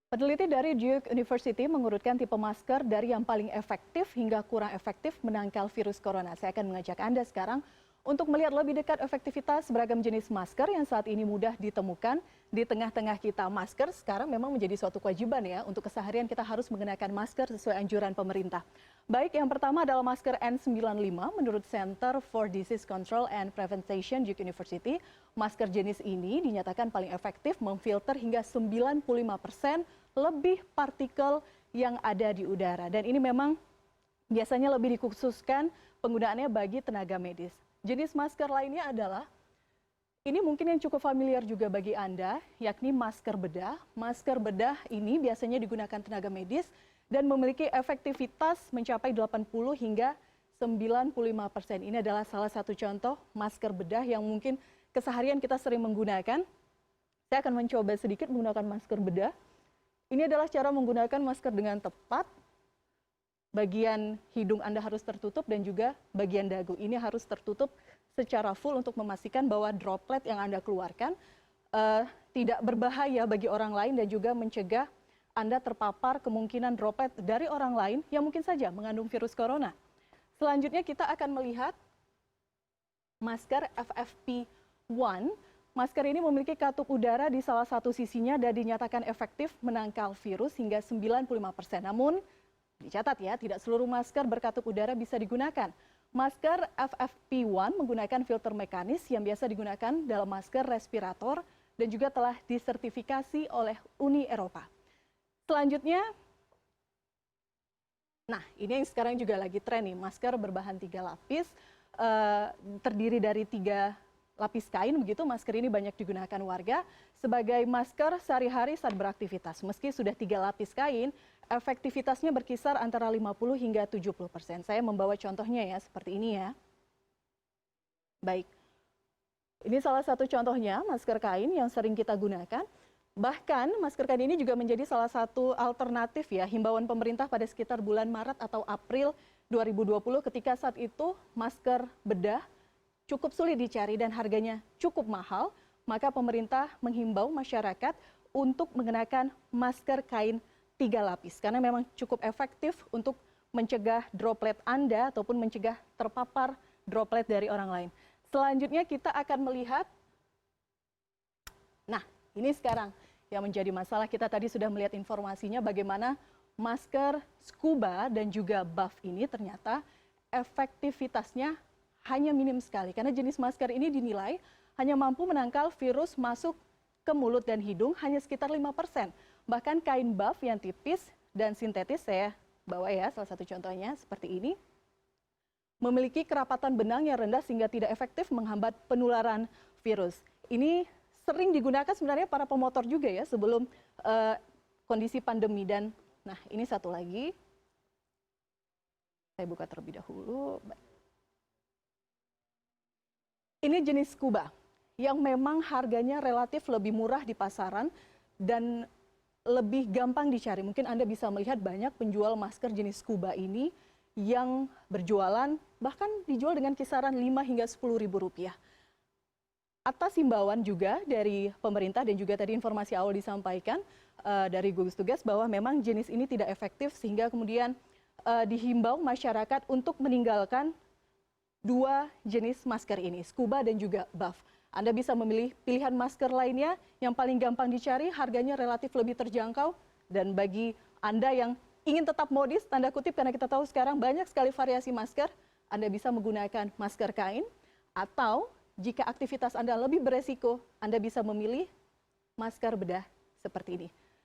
Peneliti dari Duke University mengurutkan tipe masker dari yang paling efektif hingga kurang efektif menangkal virus corona. Saya akan mengajak Anda sekarang untuk melihat lebih dekat efektivitas beragam jenis masker yang saat ini mudah ditemukan di tengah-tengah kita. Masker sekarang memang menjadi suatu kewajiban ya, untuk keseharian kita harus mengenakan masker sesuai anjuran pemerintah. Baik, yang pertama adalah masker N95 menurut Center for Disease Control and Prevention Duke University. Masker jenis ini dinyatakan paling efektif memfilter hingga 95% lebih partikel yang ada di udara. Dan ini memang biasanya lebih dikhususkan penggunaannya bagi tenaga medis. Jenis masker lainnya adalah, ini mungkin yang cukup familiar juga bagi Anda, yakni masker bedah. Masker bedah ini biasanya digunakan tenaga medis dan memiliki efektivitas mencapai 80 hingga 95%. Ini adalah salah satu contoh masker bedah yang mungkin keseharian kita sering menggunakan. Saya akan mencoba sedikit menggunakan masker bedah. Ini adalah cara menggunakan masker dengan tepat. Bagian hidung Anda harus tertutup dan juga bagian dagu ini harus tertutup secara full untuk memastikan bahwa droplet yang Anda keluarkan tidak berbahaya bagi orang lain dan juga mencegah Anda terpapar kemungkinan droplet dari orang lain yang mungkin saja mengandung virus corona. Selanjutnya kita akan melihat masker FFP1. Masker ini memiliki katup udara di salah satu sisinya dan dinyatakan efektif menangkal virus hingga 95%. Namun, dicatat ya, tidak seluruh masker berkatup udara bisa digunakan. Masker FFP1 menggunakan filter mekanis yang biasa digunakan dalam masker respirator dan juga telah disertifikasi oleh Uni Eropa. Selanjutnya, nah ini yang sekarang juga lagi tren nih, masker berbahan 3 lapis, terdiri dari 3 lapis kain, begitu. Masker ini banyak digunakan warga sebagai masker sehari-hari saat beraktivitas. Meski sudah 3 lapis kain, efektivitasnya berkisar antara 50 hingga 70%. Saya membawa contohnya ya, seperti ini ya. Baik, ini salah satu contohnya masker kain yang sering kita gunakan. Bahkan masker kain ini juga menjadi salah satu alternatif ya, himbauan pemerintah pada sekitar bulan Maret atau April 2020 ketika saat itu masker bedah cukup sulit dicari dan harganya cukup mahal, maka pemerintah menghimbau masyarakat untuk mengenakan masker kain 3 lapis karena memang cukup efektif untuk mencegah droplet Anda ataupun mencegah terpapar droplet dari orang lain. Selanjutnya kita akan melihat, nah ini sekarang yang menjadi masalah. Kita tadi sudah melihat informasinya bagaimana masker scuba dan juga buff ini ternyata efektivitasnya hanya minim sekali karena jenis masker ini dinilai hanya mampu menangkal virus masuk ke mulut dan hidung hanya sekitar 5%. Bahkan kain buff yang tipis dan sintetis, saya bawa ya salah satu contohnya seperti ini, memiliki kerapatan benang yang rendah sehingga tidak efektif menghambat penularan virus. Ini sering digunakan sebenarnya para pemotor juga ya sebelum kondisi pandemi. Dan nah ini satu lagi, saya buka terlebih dahulu. Ini jenis scuba yang memang harganya relatif lebih murah di pasaran dan lebih gampang dicari. Mungkin Anda bisa melihat banyak penjual masker jenis scuba ini yang berjualan bahkan dijual dengan kisaran 5 hingga 10 ribu rupiah. Atas himbauan juga dari pemerintah dan juga tadi informasi awal disampaikan dari gugus tugas bahwa memang jenis ini tidak efektif sehingga kemudian dihimbau masyarakat untuk meninggalkan 2 jenis masker ini, scuba dan juga buff. Anda bisa memilih pilihan masker lainnya yang paling gampang dicari, harganya relatif lebih terjangkau. Dan bagi Anda yang ingin tetap modis, tanda kutip, karena kita tahu sekarang banyak sekali variasi masker, Anda bisa menggunakan masker kain. Atau jika aktivitas Anda lebih beresiko, Anda bisa memilih masker bedah seperti ini.